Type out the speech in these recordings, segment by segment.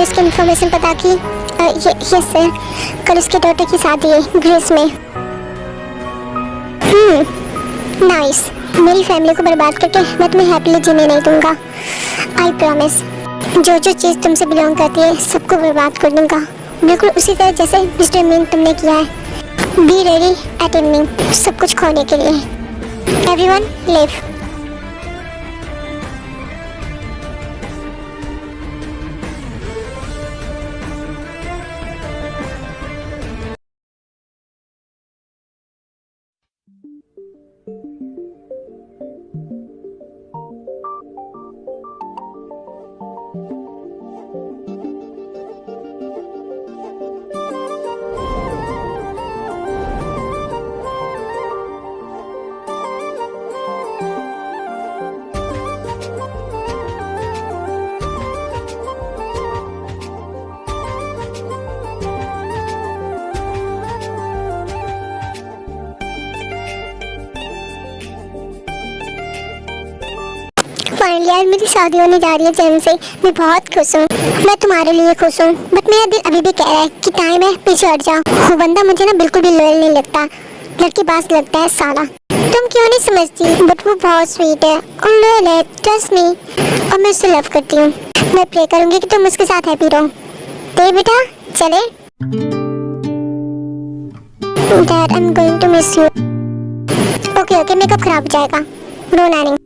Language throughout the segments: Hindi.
इसकी इन्फॉर्मेशन पता की? यस सर, कल उसके डॉटर की शादी है ग्रेस में। नाइस। मेरी फैमिली को बर्बाद करके मैं तुम्हें हैप्पीली जीने नहीं दूंगा। आई प्रॉमिस, जो जो चीज़ तुमसे बिलोंग करती है सबको बर्बाद कर दूंगा, बिल्कुल उसी तरह जैसे मिस्टर मीन तुमने किया है। बी रेडी एट इवनिंग, सब कुछ खोने के लिए। Everyone live. फाइनली यार मेरी शादी होने जा रही है जेम से। मैं बहुत खुश हूँ, मैं तुम्हारे लिए खुश हूँ, बट मेरा दिल अभी भी कह रहा है कि टाइम है, पीछे हट जाओ। वो बंदा मुझे ना बिल्कुल भी लॉयल नहीं लगता, लड़की बास लगता है साला। तुम क्यों नहीं समझती, बट वो बहुत स्वीट है और लॉयल है, ट्रस्ट मी, और मैं उससे लव करती हूँ। मैं प्रे करूँगी कि तुम उसके साथ हैप्पी रहो। ते बेटा चले। Dad I am going to miss you. Okay makeup खराब हो जाएगा, रोना नहीं।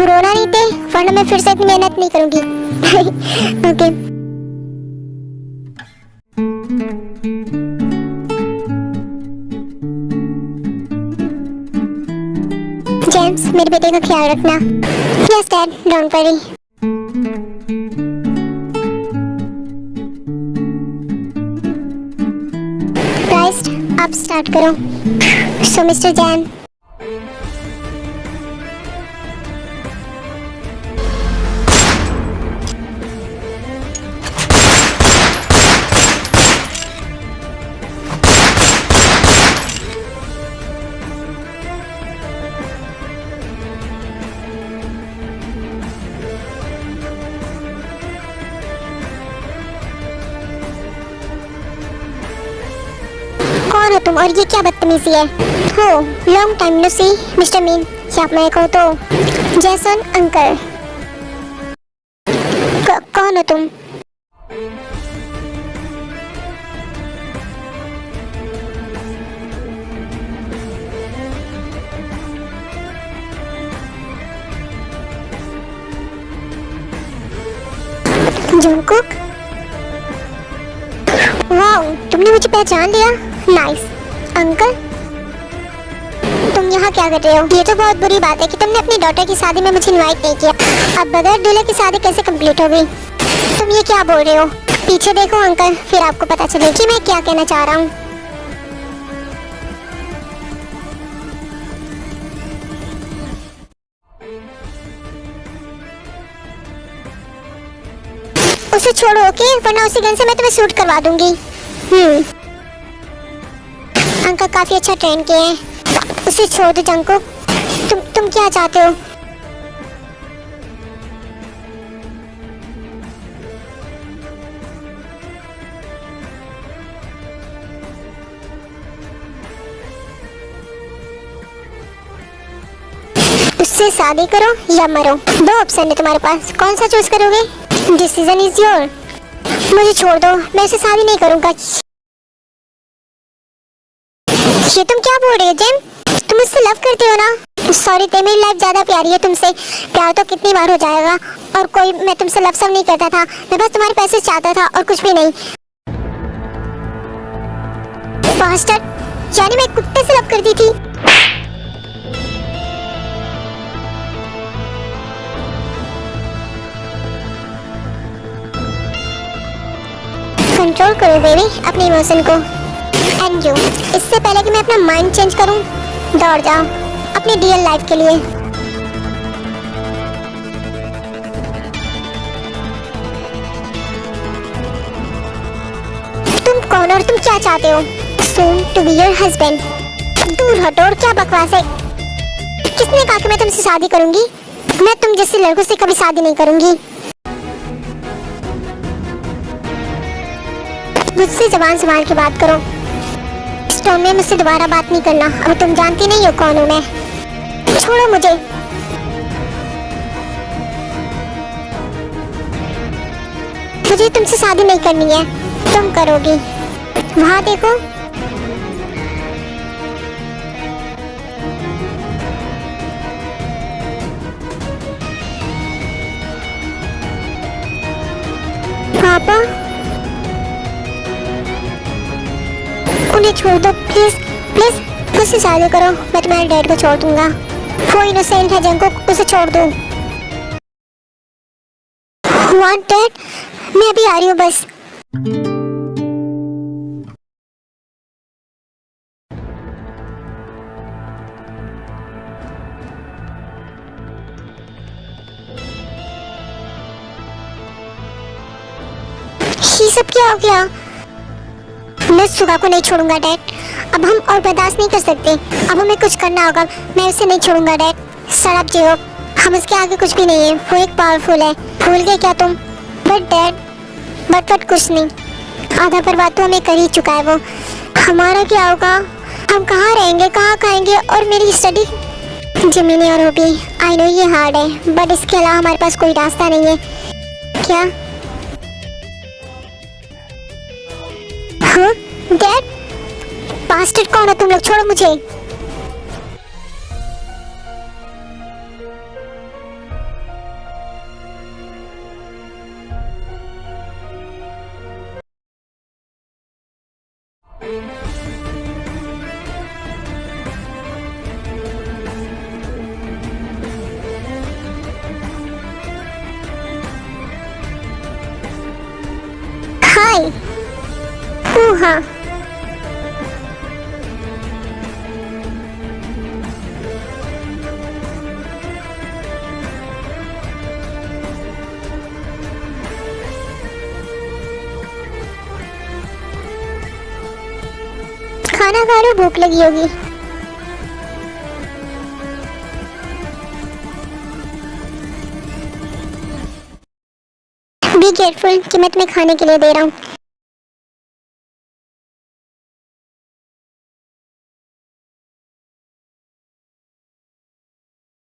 रोना नहीं थे, वरना मैं फिर से इतनी मेहनत नहीं करूंगी। ओके। जेम्स मेरे बेटे का ख्याल रखना। Yes dad, don't worry. Guys आप स्टार्ट करो। सो मिस्टर जैन, कौन हो तुम और ये क्या बदतमीजी है? हो लॉन्ग टाइम नो सी मिस्टर मीन, क्या मैं कहूँ तो जैसन अंकल। कौन हो तुम? जंगकुक? वाओ, तुमने मुझे पहचान लिया। नाइस। अंकल तुम यहाँ क्या कर रहे हो? ये तो बहुत बुरी बात है कि तुमने अपनी डॉटर की शादी में मुझे इनवाइट नहीं किया। अब बगैर दूल्हे की शादी कैसे कंप्लीट हो गई? तुम ये क्या बोल रहे हो? पीछे देखो अंकल, फिर आपको पता चले कि मैं क्या कहना चाह रहा हूँ। उसे छोड़ो ओके, वरना उसी गन से मैं तुम्हें शूट करवा दूंगी। अंकल काफी अच्छा ट्रेन किए हैं, उसे छोड़ दो जंगकुक। तुम क्या चाहते हो? उससे शादी करो या मरो, दो ऑप्शन है तुम्हारे पास, कौन सा चूज करोगे? Decision is your. मुझे छोड़ दो, मैं उसे शादी नहीं करूंगा। ये तुम क्या बोल रहे हो जेम? तुम मुझसे लव करते हो ना? सॉरी ते, मेरी लाइफ ज्यादा प्यारी है तुमसे। प्यार तो कितनी बार हो जाएगा, और कोई मैं तुमसे लव सब नहीं करता था, मैं बस तुम्हारे पैसे चाहता था और कुछ भी नहीं। बास्टर्ड, यानी मैं कुत्ते से लव करती थी। कंट्रोल करो बेबी अपने इमोशन को। एंड यू, इससे पहले कि मैं अपना माइंड चेंज करूं, दौड़ जाओ अपनी रियल लाइफ के लिए। तुम कौन और तुम क्या चाहते हो? Soon to be your husband। दूर हटो, और क्या बकवास है? किसने कहा कि मैं तुमसे शादी करूंगी? मैं तुम जैसे लड़कों से कभी शादी नहीं करूंगी। मुझसे जबान संभाल के बात करो। इस टोन में मुझसे दोबारा बात नहीं करना। अब तुम जानती नहीं हो कौन हूँ मैं। छोड़ो मुझे। मुझे तुमसे शादी नहीं करनी है। तुम करोगी। वहाँ देखो। पापा, उन्हें छोड़ दो प्लीज प्लीज। मुझसे शादी करो, मैं तुम्हारे डैड को छोड़ दूंगा। वो इनोसेंट है जंकुक, उसे छोड़ दो। What dad? मैं अभी आ रही हूँ बस। ये सब क्या हो गया? मैं सुगा को नहीं छोड़ूंगा डैड। अब हम और बर्दाश्त नहीं कर सकते। अब हमें कुछ करना होगा। मैं उसे नहीं छोड़ूंगा डैड। शराब जियो, हम उसके आगे कुछ भी नहीं है। वो एक पावरफुल है। भूल गए क्या तुम? बट डैड, बट कुछ नहीं। आधा बर्बाद तो हमें कर ही चुका है वो। हमारा क्या होगा? हम कहाँ रहेंगे, कहाँ खाएंगे? और मेरी स्टडी, जमीनी और हॉबी। आई नो ये हार्ड है, बट इसके अलावा हमारे पास कोई रास्ता नहीं है। क्या? हाँ डैड? बास्टर्ड कौन हो तुम लोग? छोड़ो मुझे। हाय। हाँ, खाना खा लो, भूख लगी होगी। बी केयरफुल कि मैं तुम्हें खाने के लिए दे रहा हूँ।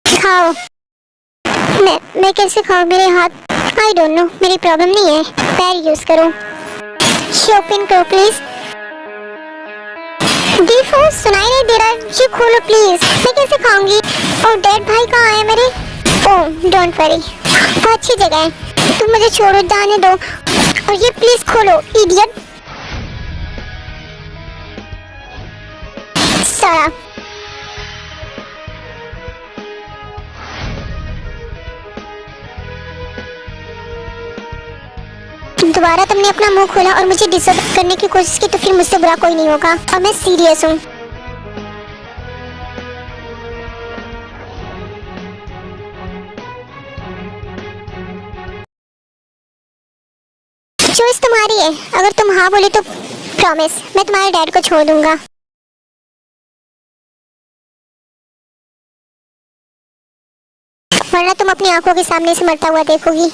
खाओ। मैं कैसे खाऊं? मेरे हाथ, आई डोंट नो, मेरी प्रॉब्लम नहीं है। पैर यूज करो। ये ओपन करो प्लीज। देखो सुनाई नहीं दे रहा, ये खोलो प्लीज। मैं कैसे खाऊंगी? ओह डैड, भाई कहाँ है मेरे? ओह डोंट वरी, वो अच्छी जगह है। तुम मुझे छोड़ो, जाने दो। और ये प्लीज खोलो इडियट। सारा दोबारा तुमने अपना मुंह खोला और मुझे डिस्टर्ब करने की कोशिश की तो फिर मुझसे बुरा कोई नहीं होगा। और मैं सीरियस हूँ। चॉइस तुम्हारी है। अगर तुम हाँ बोले तो प्रॉमिस मैं तुम्हारे डैड को छोड़ दूंगा। वरना तुम अपनी आंखों के सामने से मरता हुआ देखोगी।